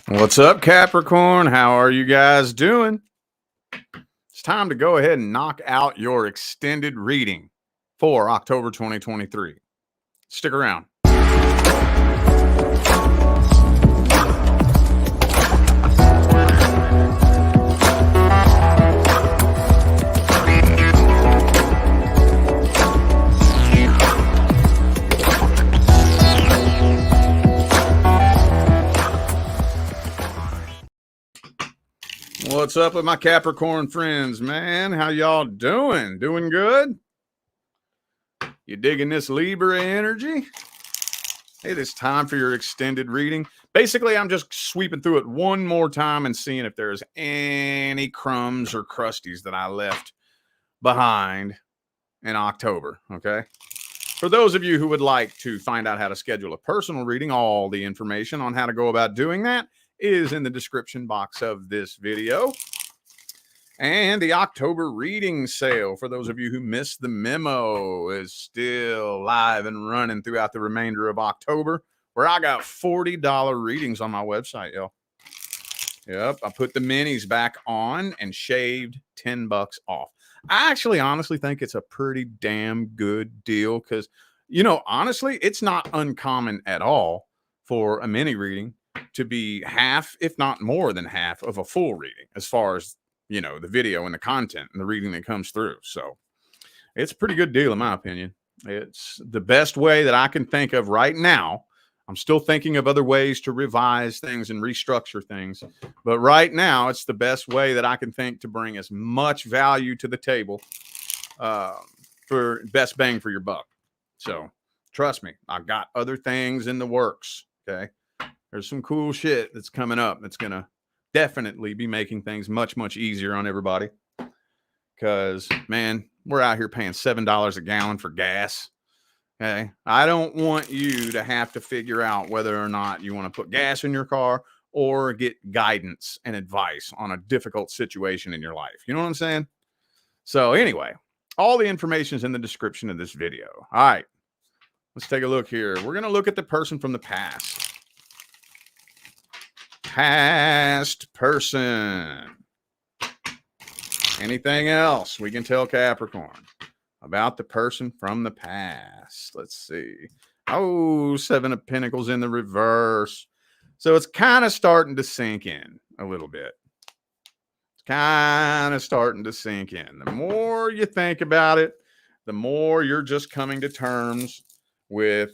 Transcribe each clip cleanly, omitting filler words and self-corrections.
What's up, Capricorn? How are you guys doing? It's time to go ahead and knock out your extended reading for October 2023. Stick around. What's up with my Capricorn friends, man? How y'all doing? Doing good? You digging this Libra energy? Hey, it's time for your extended reading. Basically, I'm just sweeping through it one more time and seeing if there's any crumbs or crusties that I left behind in October, okay? For those of you who would like to find out how to schedule a personal reading, all the information on how to go about doing that is in the description box of this video. And the October reading sale, for those of you who missed the memo, is still live and running throughout the remainder of October, where I got $40 readings on my website, yo. Yep, I put the minis back on and shaved $10 off. I actually honestly think it's a pretty damn good deal because, you know, honestly, it's not uncommon at all for a mini reading to be half, if not more than half, of a full reading as far as, you know, the video and the content and the reading that comes through. So it's a pretty good deal, in my opinion. It's the best way that I can think of right now. I'm still thinking of other ways to revise things and restructure things. But right now, it's the best way that I can think to bring as much value to the table for best bang for your buck. So trust me, I've got other things in the works, okay? There's some cool shit that's coming up that's going to definitely be making things much, much easier on everybody. Because, man, we're out here paying $7 a gallon for gas. Okay. I don't want you to have to figure out whether or not you want to put gas in your car or get guidance and advice on a difficult situation in your life. You know what I'm saying? So anyway, all the information is in the description of this video. All right. Let's take a look here. We're going to look at the person from the past. Past person. Anything else we can tell Capricorn about the person from the past? Let's see. Oh, Seven of Pentacles in the reverse. So it's kind of starting to sink in a little bit. It's kind of starting to sink in. The more you think about it, the more you're just coming to terms with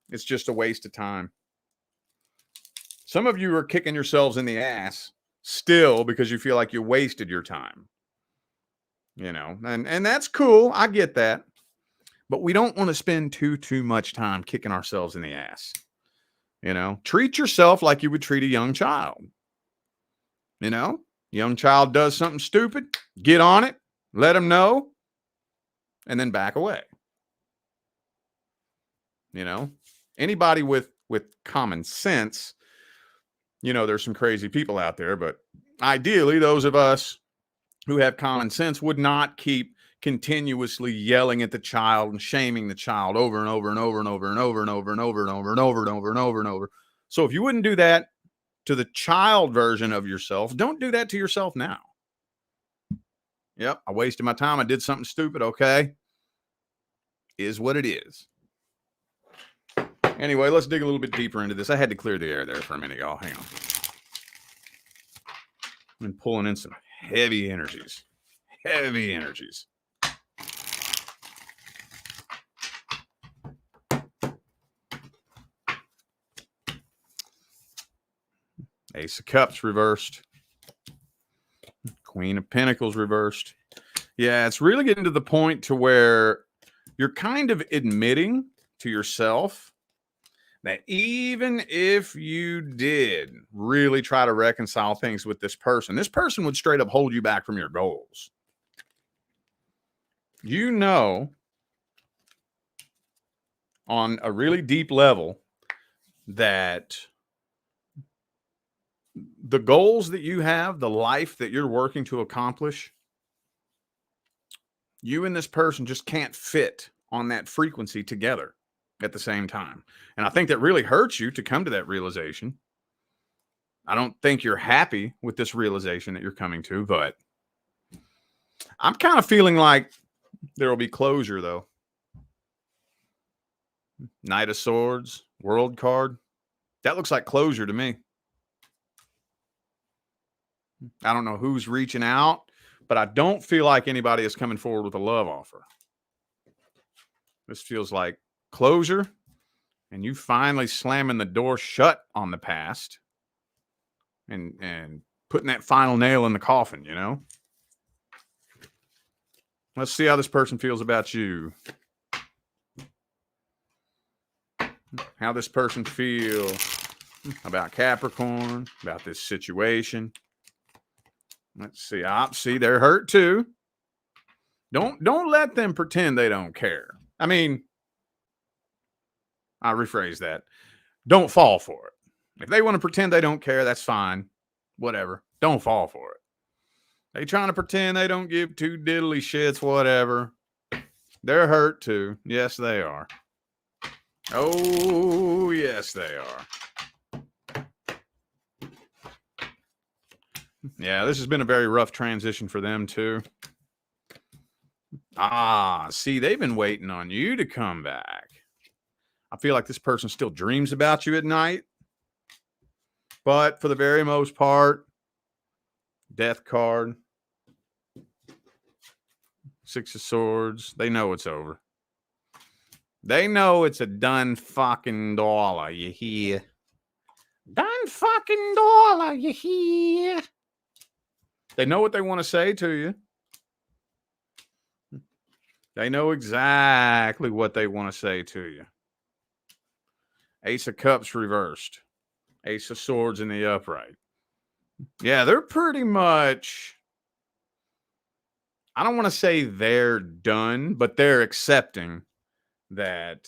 it's just a waste of time. Some of you are kicking yourselves in the ass still because you feel like you wasted your time. You know, and that's cool. I get that. But we don't want to spend too much time kicking ourselves in the ass. You know, treat yourself like you would treat a young child. You know, young child does something stupid, get on it, let them know, and then back away. You know, anybody with common sense, you know, there's some crazy people out there, but ideally those of us who have common sense would not keep continuously yelling at the child and shaming the child over and over and over and over and over and over and over and over and over and over and over and over. So if you wouldn't do that to the child version of yourself, don't do that to yourself now. Yep, I wasted my time. I did something stupid. Okay. Is what it is. Anyway, let's dig a little bit deeper into this. I had to clear the air there for a minute, y'all. Hang on. I've been pulling in some heavy energies. Heavy energies. Ace of Cups reversed. Queen of Pentacles reversed. Yeah, it's really getting to the point to where you're kind of admitting to yourself that even if you did really try to reconcile things with this person would straight up hold you back from your goals. You know, on a really deep level, that the goals that you have, the life that you're working to accomplish, you and this person just can't fit on that frequency together at the same time. And I think that really hurts you to come to that realization. I don't think you're happy with this realization that you're coming to, but I'm kind of feeling like there will be closure, though. Knight of Swords, World card. That looks like closure to me. I don't know who's reaching out, but I don't feel like anybody is coming forward with a love offer. This feels like closure, and you finally slamming the door shut on the past and putting that final nail in the coffin, you know? Let's see how this person feels about you. How this person feels about Capricorn, about this situation. Let's see. See, they're hurt too. Don't let them pretend they don't care. I mean, I rephrase that. Don't fall for it. If they want to pretend they don't care, that's fine. Whatever. Don't fall for it. They trying to pretend they don't give two diddly shits, whatever. They're hurt too. Yes, they are. Oh, yes, they are. Yeah, this has been a very rough transition for them too. See, they've been waiting on you to come back. I feel like this person still dreams about you at night. But for the very most part, Death card, Six of Swords, they know it's over. They know it's a done fucking dollar, you hear? Done fucking dollar, you hear? They know what they want to say to you. They know exactly what they want to say to you. Ace of Cups reversed. Ace of Swords in the upright. Yeah, they're pretty much, I don't want to say they're done, but they're accepting that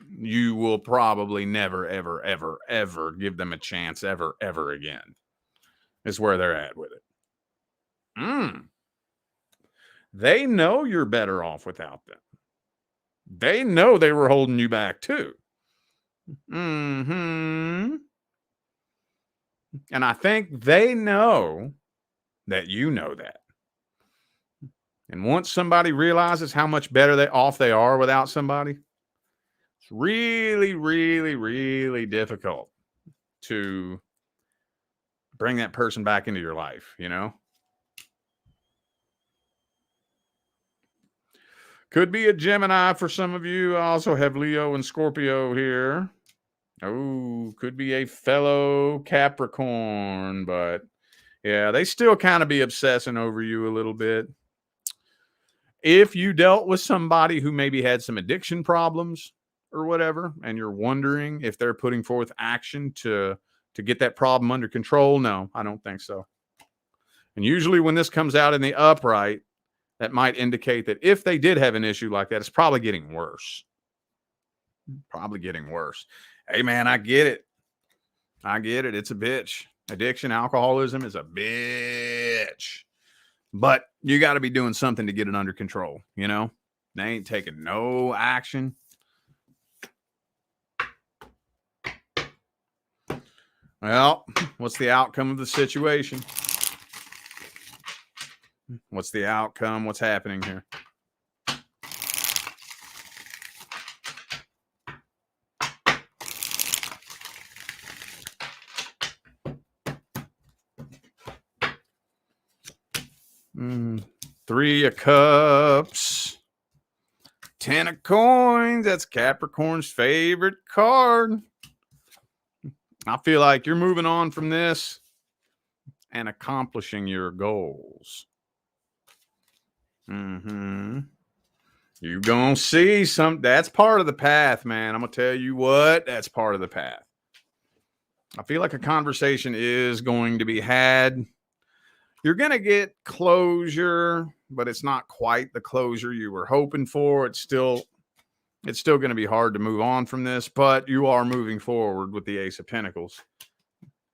you will probably never, ever, ever, ever give them a chance ever, ever again. Is where they're at with it. They know you're better off without them. They know they were holding you back too. And I think they know that you know that. And once somebody realizes how much better off they are without somebody, it's really, really, really difficult to bring that person back into your life, you know? Could be a Gemini for some of you. I also have Leo and Scorpio here. Oh, could be a fellow Capricorn, but yeah, they still kind of be obsessing over you a little bit. If you dealt with somebody who maybe had some addiction problems or whatever, and you're wondering if they're putting forth action to get that problem under control, no, I don't think so. And usually when this comes out in the upright, that might indicate that if they did have an issue like that, it's probably getting worse. Probably getting worse. Hey, man, I get it. I get it. It's a bitch. Addiction, alcoholism is a bitch. But you got to be doing something to get it under control, you know? They ain't taking no action. Well, what's the outcome of the situation? What's the outcome? What's happening here? Three of Cups. 10 of Coins. That's Capricorn's favorite card. I feel like you're moving on from this and accomplishing your goals. You're going to see that's part of the path, man. I'm going to tell you what, that's part of the path. I feel like a conversation is going to be had. You're going to get closure, but it's not quite the closure you were hoping for. It's still going to be hard to move on from this, but you are moving forward with the Ace of Pentacles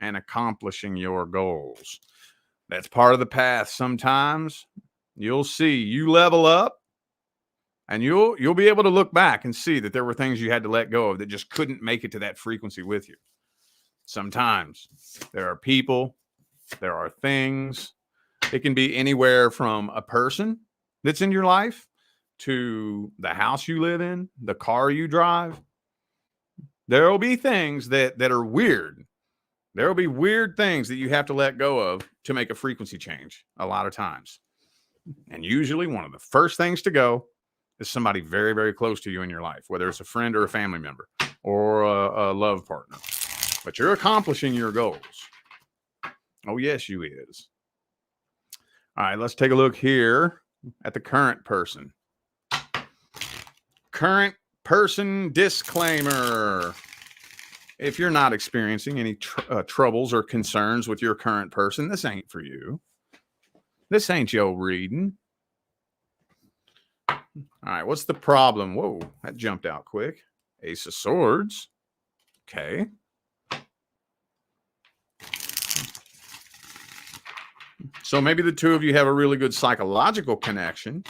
and accomplishing your goals. That's part of the path. Sometimes you'll see you level up and you'll be able to look back and see that there were things you had to let go of that just couldn't make it to that frequency with you. Sometimes there are people, there are things. It can be anywhere from a person that's in your life to the house you live in, the car you drive. There will be things that are weird. There will be weird things that you have to let go of to make a frequency change a lot of times. And usually one of the first things to go is somebody very, very close to you in your life, whether it's a friend or a family member or a love partner. But you're accomplishing your goals. Oh, yes, you is. All right, let's take a look here at the current person. Current person disclaimer. If you're not experiencing any troubles or concerns with your current person, this ain't for you. This ain't your reading. All right, what's the problem? Whoa, that jumped out quick. Ace of Swords. Okay. So maybe the two of you have a really good psychological connection,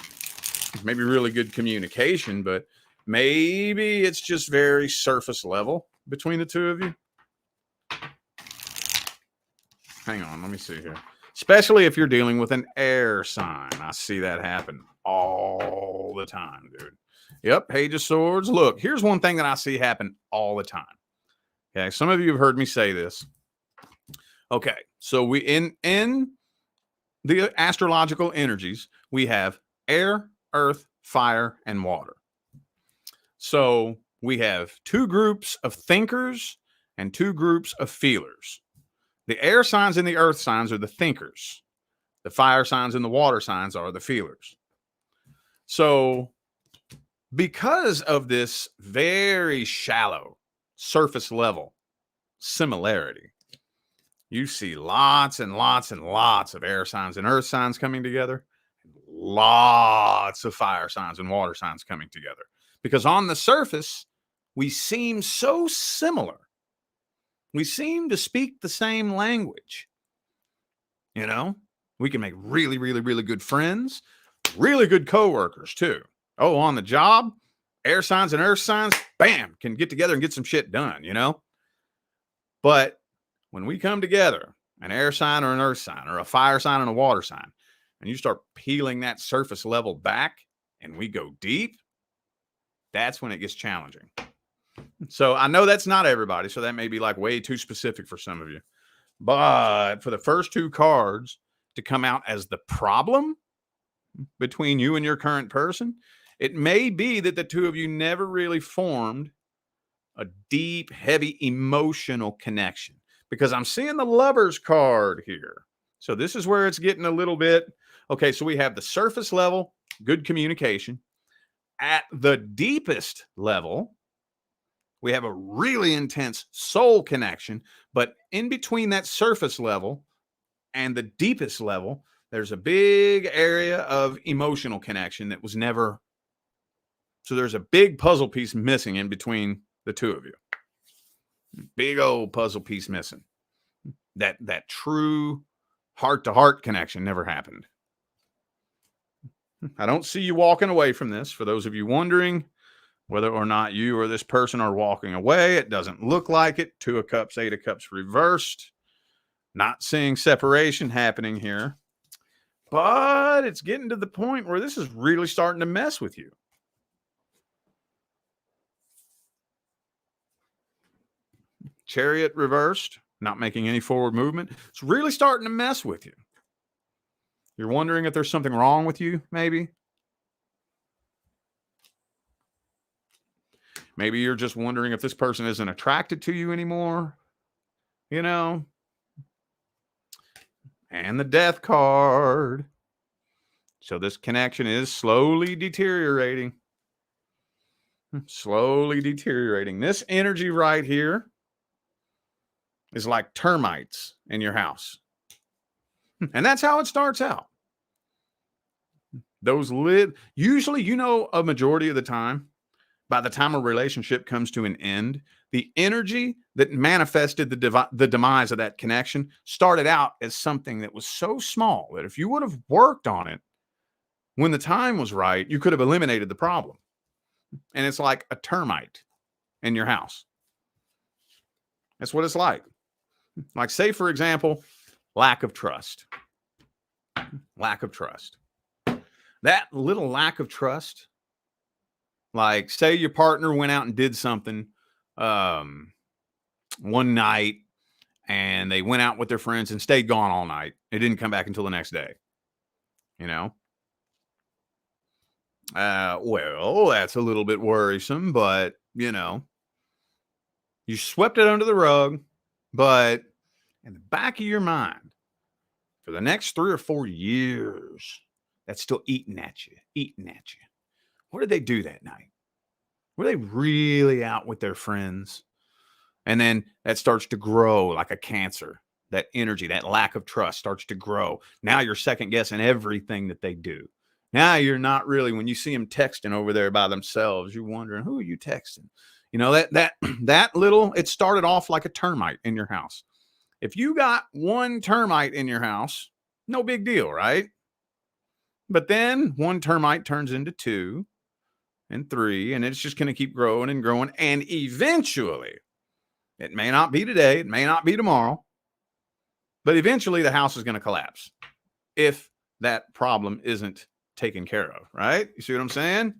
maybe really good communication, but maybe it's just very surface level between the two of you. Hang on, let me see here. Especially if you're dealing with an air sign. I see that happen all the time, dude. Yep, Page of Swords. Look, here's one thing that I see happen all the time. Okay, some of you have heard me say this. Okay, so we in the astrological energies, we have air, earth, fire, and water. So we have two groups of thinkers and two groups of feelers. The air signs and the earth signs are the thinkers. The fire signs and the water signs are the feelers. So because of this very shallow surface level similarity, you see lots and lots and lots of air signs and earth signs coming together, lots of fire signs and water signs coming together. Because on the surface, we seem so similar. We seem to speak the same language. You know, we can make really, really, really good friends, really good coworkers too. Oh, on the job, air signs and earth signs, bam, can get together and get some shit done, you know? But when we come together, an air sign or an earth sign or a fire sign and a water sign, and you start peeling that surface level back and we go deep, that's when it gets challenging. So I know that's not everybody, so that may be like way too specific for some of you. But for the first two cards to come out as the problem between you and your current person, it may be that the two of you never really formed a deep, heavy emotional connection. Because I'm seeing the Lovers card here. So this is where it's getting a little bit, okay, so we have the surface level, good communication. At the deepest level, we have a really intense soul connection, but in between that surface level and the deepest level, there's a big area of emotional connection that was never. So there's a big puzzle piece missing in between the two of you. Big old puzzle piece missing. That true heart-to-heart connection never happened. I don't see you walking away from this. For those of you wondering whether or not you or this person are walking away, it doesn't look like it. Two of Cups, Eight of Cups reversed. Not seeing separation happening here. But it's getting to the point where this is really starting to mess with you. Chariot reversed, not making any forward movement. It's really starting to mess with you. You're wondering if there's something wrong with you, maybe. Maybe you're just wondering if this person isn't attracted to you anymore. You know. And the Death card. So this connection is slowly deteriorating. Slowly deteriorating. This energy right here is like termites in your house. And that's how it starts out. Usually, you know, a majority of the time, by the time a relationship comes to an end, the energy that manifested the demise of that connection started out as something that was so small that if you would have worked on it when the time was right, you could have eliminated the problem. And it's like a termite in your house. That's what it's like. Like, say, for example, lack of trust. Lack of trust. That little lack of trust, like, say your partner went out and did something one night, and they went out with their friends and stayed gone all night. They didn't come back until the next day. You know? Well, that's a little bit worrisome, but, you know, you swept it under the rug, but in the back of your mind, for the next 3 or 4 years, that's still eating at you, eating at you. What did they do that night? Were they really out with their friends? And then that starts to grow like a cancer. That energy, that lack of trust starts to grow. Now you're second guessing everything that they do. Now you're not really, when you see them texting over there by themselves, you're wondering, who are you texting? You know, that little, it started off like a termite in your house. If you got one termite in your house, no big deal, right? But then one termite turns into 2 and 3, and it's just going to keep growing and growing. And eventually, it may not be today, it may not be tomorrow, but eventually the house is going to collapse if that problem isn't taken care of, right? You see what I'm saying?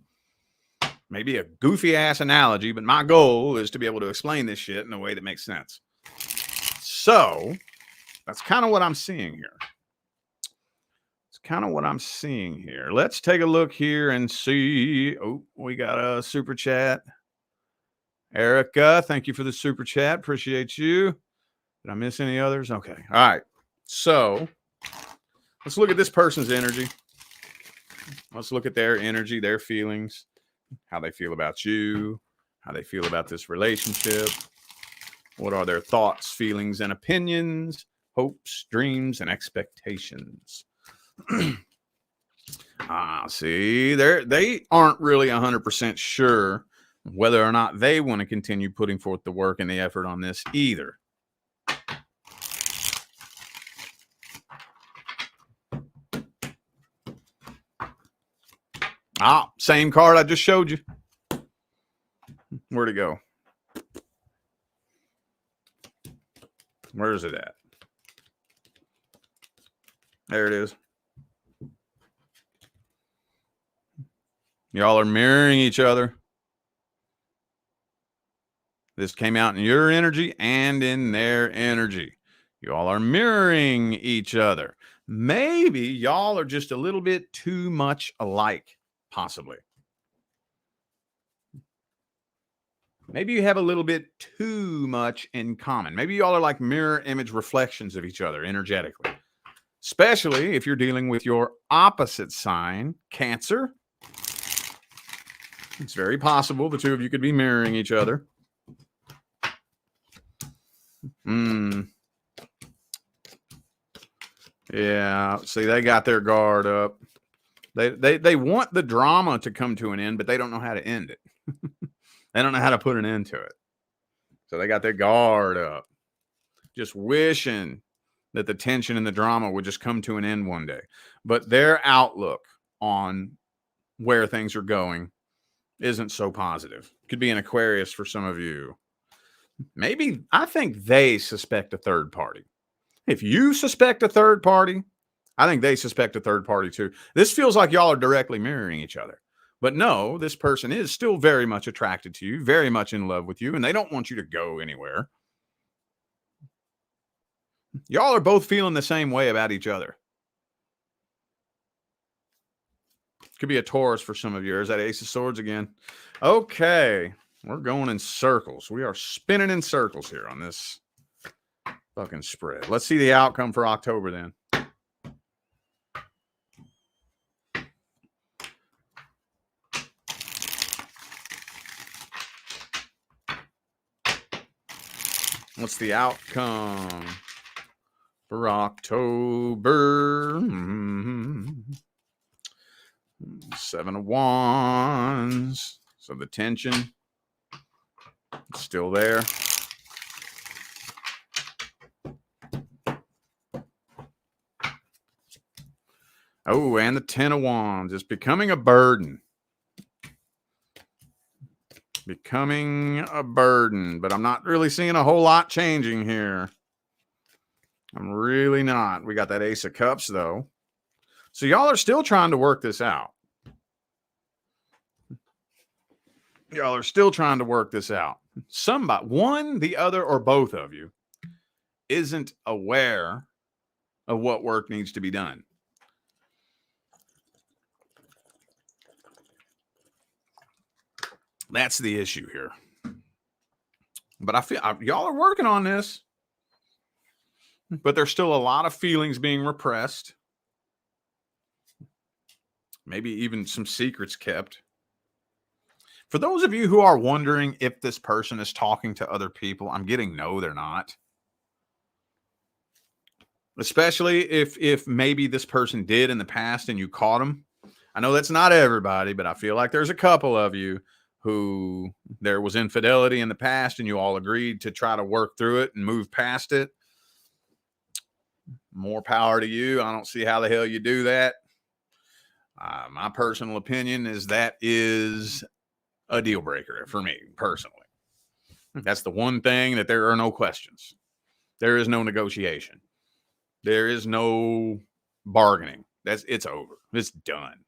Maybe a goofy ass analogy, but my goal is to be able to explain this shit in a way that makes sense. So that's kind of what I'm seeing here. It's kind of what I'm seeing here. Let's take a look here and see. Oh, we got a super chat. Erica, thank you for the super chat. Appreciate you. Did I miss any others? Okay. All right. So let's look at this person's energy. Let's look at their energy, their feelings, how they feel about you, how they feel about this relationship. What are their thoughts, feelings, and opinions, hopes, dreams, and expectations? See, they aren't really 100% sure whether or not they want to continue putting forth the work and the effort on this either. Same card I just showed you. Where'd it go? Where is it at? There it is. Y'all are mirroring each other. This came out in your energy and in their energy. You all are mirroring each other. Maybe y'all are just a little bit too much alike, possibly. Maybe you have a little bit too much in common. Maybe y'all are like mirror image reflections of each other energetically, especially if you're dealing with your opposite sign, Cancer. It's very possible the two of you could be mirroring each other. Yeah, see, they got their guard up. They want the drama to come to an end, but they don't know how to end it. They don't know how to put an end to it. So they got their guard up, just wishing that the tension and the drama would just come to an end one day. But their outlook on where things are going isn't so positive. Could be an Aquarius for some of you. Maybe, I think they suspect a third party. If you suspect a third party, I think they suspect a third party too. This feels like y'all are directly mirroring each other. But no, this person is still very much attracted to you, very much in love with you, and they don't want you to go anywhere. Y'all are both feeling the same way about each other. Could be a Taurus for some of you. Is that Ace of Swords again? Okay. We're going in circles. We are spinning in circles here on this fucking spread. Let's see the outcome for October then. What's the outcome for October? 7 of Wands. So the tension is still there. Oh, and the 10 of Wands is becoming a burden. Becoming a burden, but I'm not really seeing a whole lot changing here. I'm really not. We got that Ace of Cups, though. So y'all are still trying to work this out. Y'all are still trying to work this out. Somebody, one, the other, or both of you, isn't aware of what work needs to be done. That's the issue here. But I feel y'all are working on this. But there's still a lot of feelings being repressed. Maybe even some secrets kept. For those of you who are wondering if this person is talking to other people, I'm getting no, they're not. Especially if maybe this person did in the past and you caught them. I know that's not everybody, but I feel like there's a couple of you who there was infidelity in the past and you all agreed to try to work through it and move past it. More power to you. I don't see how the hell you do that. My personal opinion is that is a deal breaker for me personally. That's the one thing that there are no questions. There is no negotiation. There is no bargaining. It's over. It's done.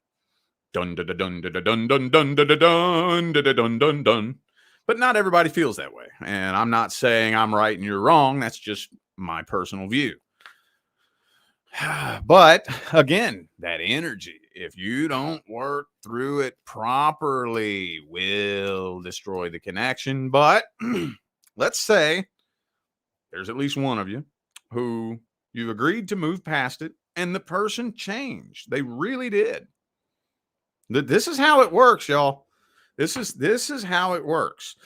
Dun dun dun dun dun dun dun dun dun dun dun dun dun. But not everybody feels that way. And I'm not saying I'm right and you're wrong. That's just my personal view. But again, that energy, if you don't work through it properly, will destroy the connection. But let's say there's at least one of you who you agreed to move past it and the person changed. They really did. This is how it works, y'all. This is how it works.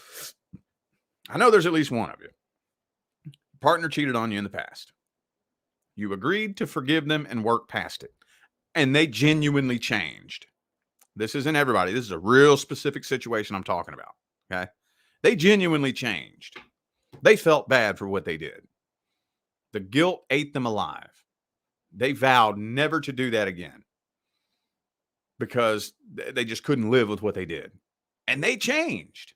I know there's at least one of you. Partner cheated on you in the past. You agreed to forgive them and work past it. And they genuinely changed. This isn't everybody. This is a real specific situation I'm talking about. Okay. They genuinely changed. They felt bad for what they did. The guilt ate them alive. They vowed never to do that again because they just couldn't live with what they did. And they changed.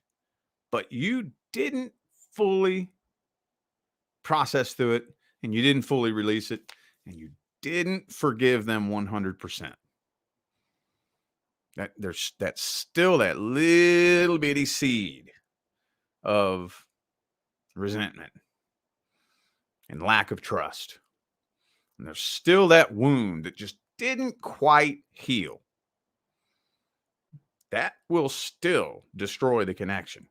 But you didn't fully process through it. And you didn't fully release it, and you didn't forgive them 100%. That's still that little bitty seed of resentment and lack of trust. And there's still that wound that just didn't quite heal. That will still destroy the connection.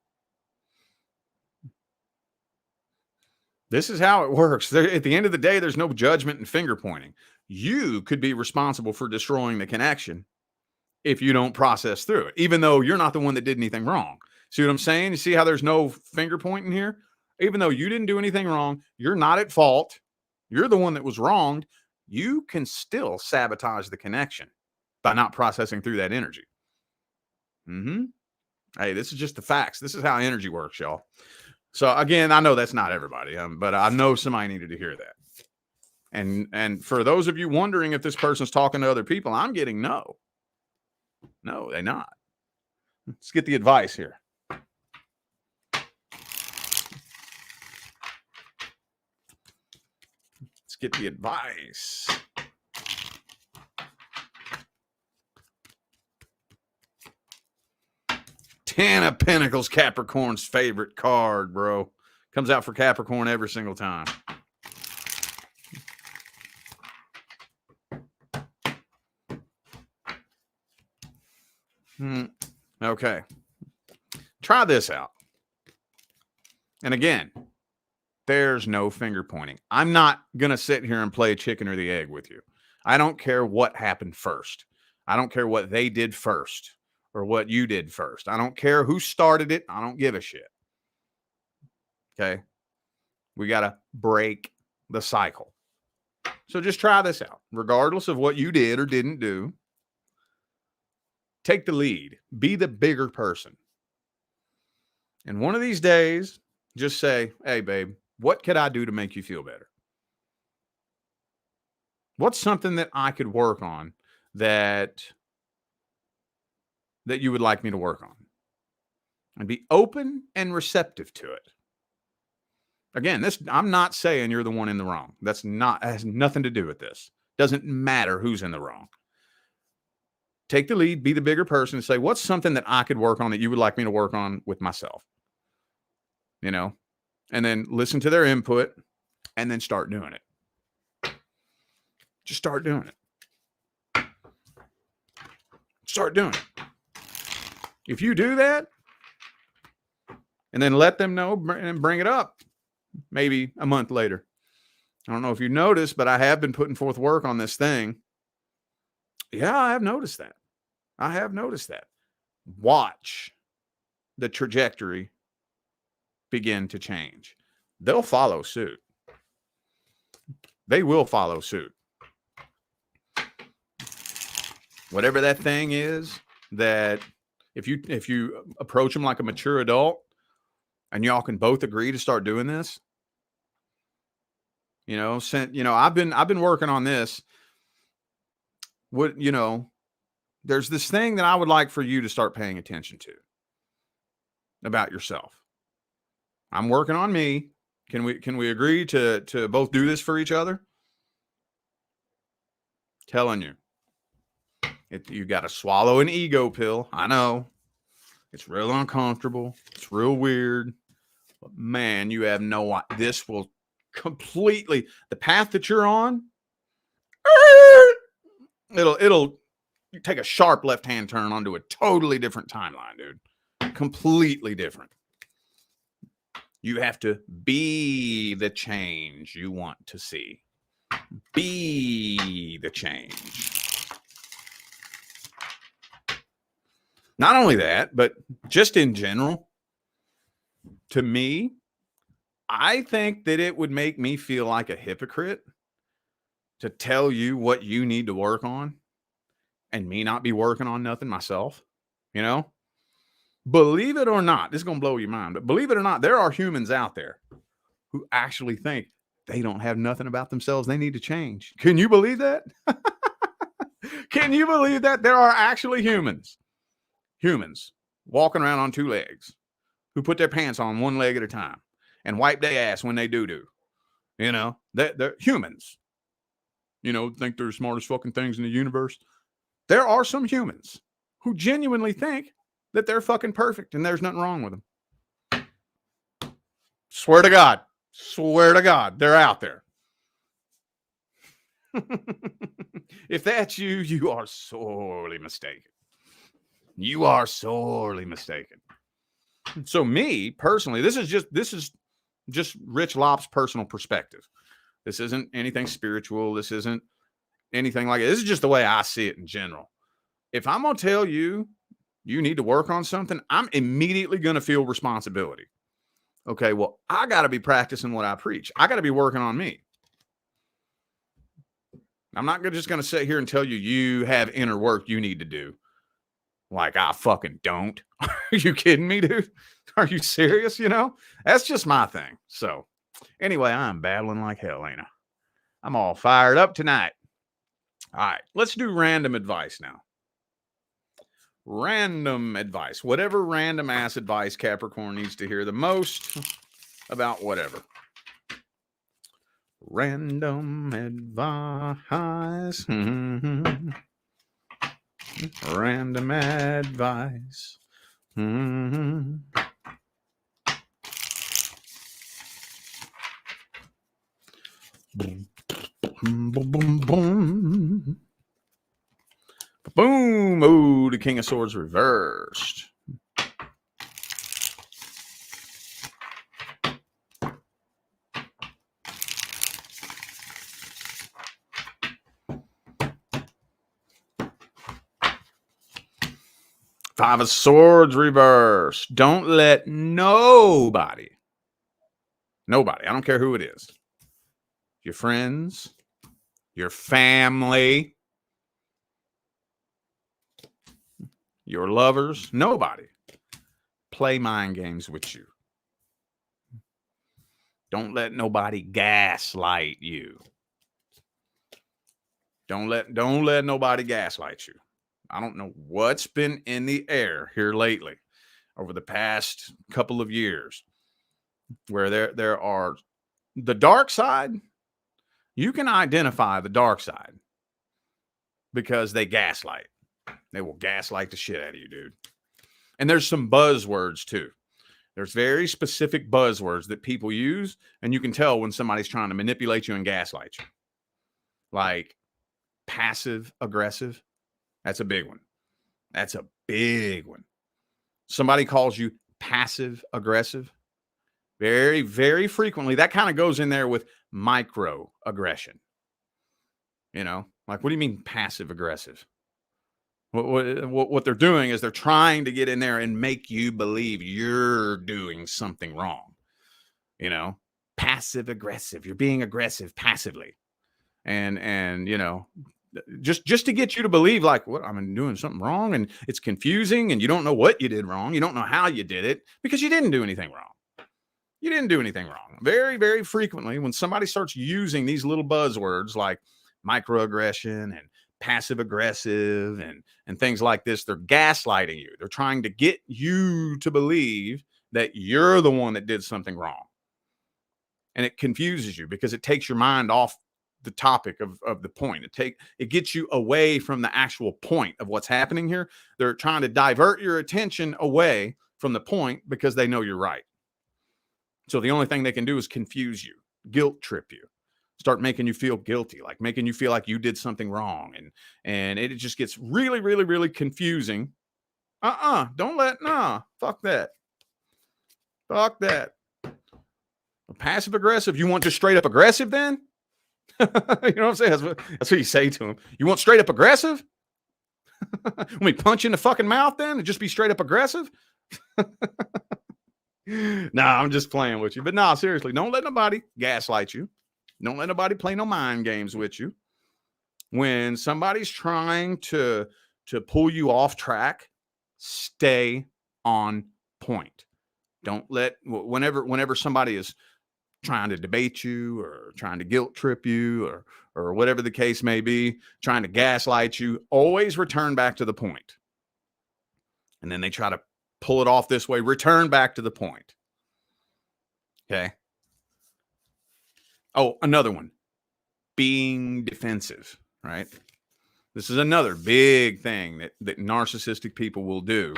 This is how it works. At the end of the day, there's no judgment and finger pointing. You could be responsible for destroying the connection if you don't process through it, even though you're not the one that did anything wrong. See what I'm saying? You see how there's no finger pointing here? Even though you didn't do anything wrong, you're not at fault. You're the one that was wronged. You can still sabotage the connection by not processing through that energy. Hey, this is just the facts. This is how energy works, y'all. So again, I know that's not everybody, but I know somebody needed to hear that. And for those of you wondering if this person's talking to other people, I'm getting no. No, they're not. Let's get the advice here. Let's get the advice. Ten of Pentacles, Capricorn's favorite card, bro. Comes out for Capricorn every single time. Okay. Try this out. And again, there's no finger pointing. I'm not going to sit here and play chicken or the egg with you. I don't care what happened first. I don't care what they did first or what you did first. I don't care who started it. I don't give a shit. Okay. We got to break the cycle. So just try this out. Regardless of what you did or didn't do, take the lead. Be the bigger person. And one of these days, just say, hey, babe, what could I do to make you feel better? What's something that I could work on that you would like me to work on? And be open and receptive to it. Again, I'm not saying you're the one in the wrong. Has nothing to do with this. Doesn't matter who's in the wrong. Take the lead, be the bigger person, and say, what's something that I could work on that you would like me to work on with myself? You know, and then listen to their input and then start doing it. Just start doing it. Start doing it. If you do that and then let them know and bring it up maybe a month later. I don't know if you noticed, but I have been putting forth work on this thing. Yeah, I have noticed that. Watch the trajectory begin to change. They'll follow suit. They will follow suit. Whatever that thing is, that if you approach them like a mature adult and y'all can both agree to start doing this, I've been working on this. There's this thing that I would like for you to start paying attention to about yourself. I'm working on me. Can we agree to both do this for each other? Telling you. You got to swallow an ego pill. I know. It's real uncomfortable. It's real weird. But man, you have no idea. This will completely, the path that you're on, it'll take a sharp left-hand turn onto a totally different timeline, dude. Completely different. You have to be the change you want to see. Be the change. Not only that, but just in general, to me, I think that it would make me feel like a hypocrite to tell you what you need to work on and me not be working on nothing myself. Believe it or not, this is going to blow your mind, but believe it or not, there are humans out there who actually think they don't have nothing about themselves they need to change. Can you believe that? Can you believe that there are actually humans walking around on two legs who put their pants on one leg at a time and wipe their ass when they do? They're humans. Think they're the smartest fucking things in the universe. There are some humans who genuinely think that they're fucking perfect and there's nothing wrong with them. Swear to God, they're out there. If that's you, you are sorely mistaken. You are sorely mistaken. So me personally, this is just Rich Lop's personal perspective. This isn't anything spiritual. This isn't anything like it. This is just the way I see it in general. If I'm going to tell you, you need to work on something, I'm immediately going to feel responsibility. Okay, well, I got to be practicing what I preach. I got to be working on me. I'm not just going to sit here and tell you, you have inner work you need to do. Like, I fucking don't. Are you kidding me, dude? Are you serious? That's just my thing. So anyway, I'm battling like hell, ain't I? I'm all fired up tonight. All right, let's do random advice now. Random advice. Whatever random ass advice Capricorn needs to hear the most about whatever. Random advice. Random advice. Boom, boom, boom, boom. Boom. Oh, the King of Swords reversed. Five of Swords reversed. Don't let nobody, I don't care who it is, your friends, your family, your lovers, nobody play mind games with you. Don't let nobody gaslight you. Don't let nobody gaslight you. I don't know what's been in the air here lately over the past couple of years. where there are the dark side. You can identify the dark side because they gaslight. They will gaslight the shit out of you, dude. And there's some buzzwords too. There's very specific buzzwords that people use, and you can tell when somebody's trying to manipulate you and gaslight you. Like passive aggressive. That's a big one. That's a big one. Somebody calls you passive aggressive. Very, very frequently, that kind of goes in there with microaggression. You know, like, what do you mean passive aggressive? What they're doing is they're trying to get in there and make you believe you're doing something wrong. You know, passive aggressive. You're being aggressive passively. And you know, just to get you to believe like, what, I'm doing something wrong, and it's confusing, and you don't know what you did wrong. You don't know how you did it because you didn't do anything wrong. You didn't do anything wrong. Very, very frequently, when somebody starts using these little buzzwords like microaggression and passive aggressive and things like this, they're gaslighting you. They're trying to get you to believe that you're the one that did something wrong. And it confuses you because it takes your mind off the topic of the point. It gets you away from the actual point of what's happening here. They're trying to divert your attention away from the point because they know you're right. So the only thing they can do is confuse you, guilt trip you, start making you feel guilty, like making you feel like you did something wrong. And it just gets really, really, really confusing. Fuck that. Fuck that. Passive aggressive. You want just straight up aggressive then? You know what I'm saying? That's what you say to him. You want straight up aggressive? Let me punch you in the fucking mouth then and just be straight up aggressive? Nah, I'm just playing with you. But no, seriously, don't let nobody gaslight you. Don't let nobody play no mind games with you. When somebody's trying to pull you off track, stay on point. Don't let, whenever somebody is trying to debate you or trying to guilt trip you or whatever the case may be, trying to gaslight you, always return back to the point. And then they try to pull it off this way, return back to the point. Okay. Oh, another one, being defensive, right? This is another big thing that narcissistic people will do.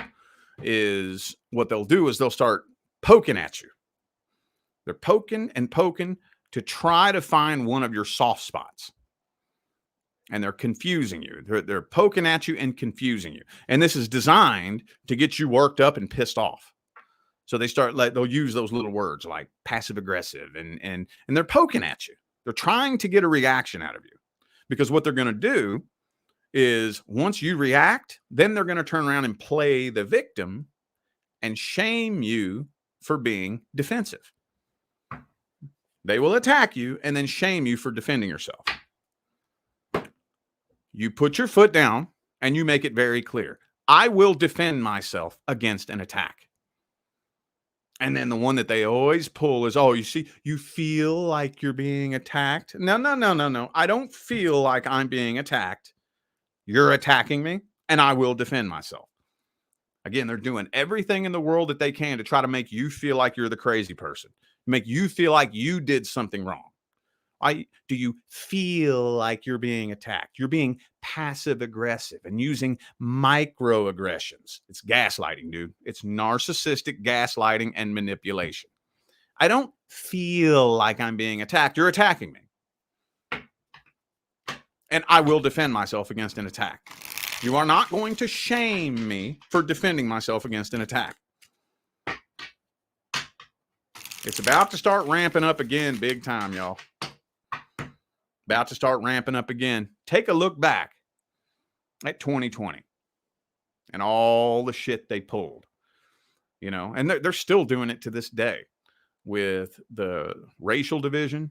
Is what they'll do is they'll start poking at you. They're poking and poking to try to find one of your soft spots. And they're confusing you. They're poking at you and confusing you. And this is designed to get you worked up and pissed off. So they'll use those little words like passive aggressive and they're poking at you. They're trying to get a reaction out of you. Because what they're going to do is once you react, then they're going to turn around and play the victim and shame you for being defensive. They will attack you and then shame you for defending yourself. You put your foot down and you make it very clear. I will defend myself against an attack. And then the one that they always pull is, oh, you see, you feel like you're being attacked. No. I don't feel like I'm being attacked. You're attacking me and I will defend myself. Again, they're doing everything in the world that they can to try to make you feel like you're the crazy person, make you feel like you did something wrong. Do you feel like you're being attacked? You're being passive aggressive and using microaggressions. It's gaslighting, dude. It's narcissistic gaslighting and manipulation. I don't feel like I'm being attacked. You're attacking me. And I will defend myself against an attack. You are not going to shame me for defending myself against an attack. It's about to start ramping up again, big time, y'all. About to start ramping up again. Take a look back at 2020 and all the shit they pulled, you know, and they're still doing it to this day with the racial division,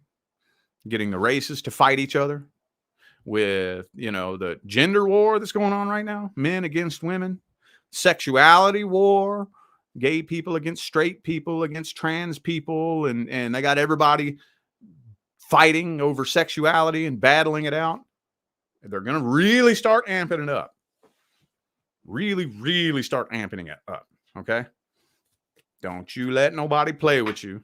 getting the races to fight each other, with, you know, the gender war that's going on right now, men against women, sexuality war, gay people against straight people, against trans people, and they got everybody fighting over sexuality and battling it out. They're going to really start amping it up. Really, really start amping it up. Okay. Don't you let nobody play with you.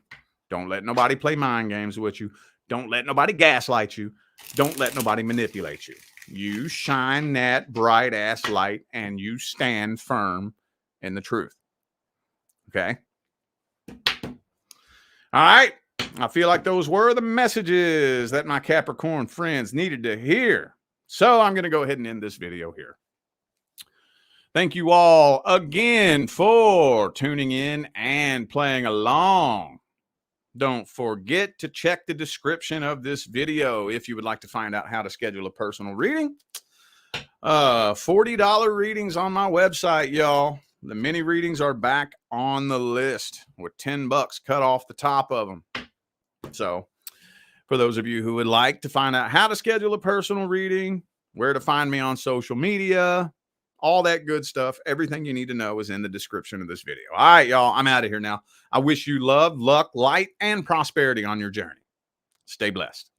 Don't let nobody play mind games with you. Don't let nobody gaslight you. Don't let nobody manipulate you. You shine that bright ass light and you stand firm in the truth. Okay? All right. I feel like those were the messages that my Capricorn friends needed to hear. So I'm going to go ahead and end this video here. Thank you all again for tuning in and playing along. Don't forget to check the description of this video if you would like to find out how to schedule a personal reading. $40 readings on my website, y'all. The mini readings are back on the list with $10 cut off the top of them. So for those of you who would like to find out how to schedule a personal reading, where to find me on social media, all that good stuff, everything you need to know is in the description of this video. All right, y'all, I'm out of here now. I wish you love, luck, light, and prosperity on your journey. Stay blessed.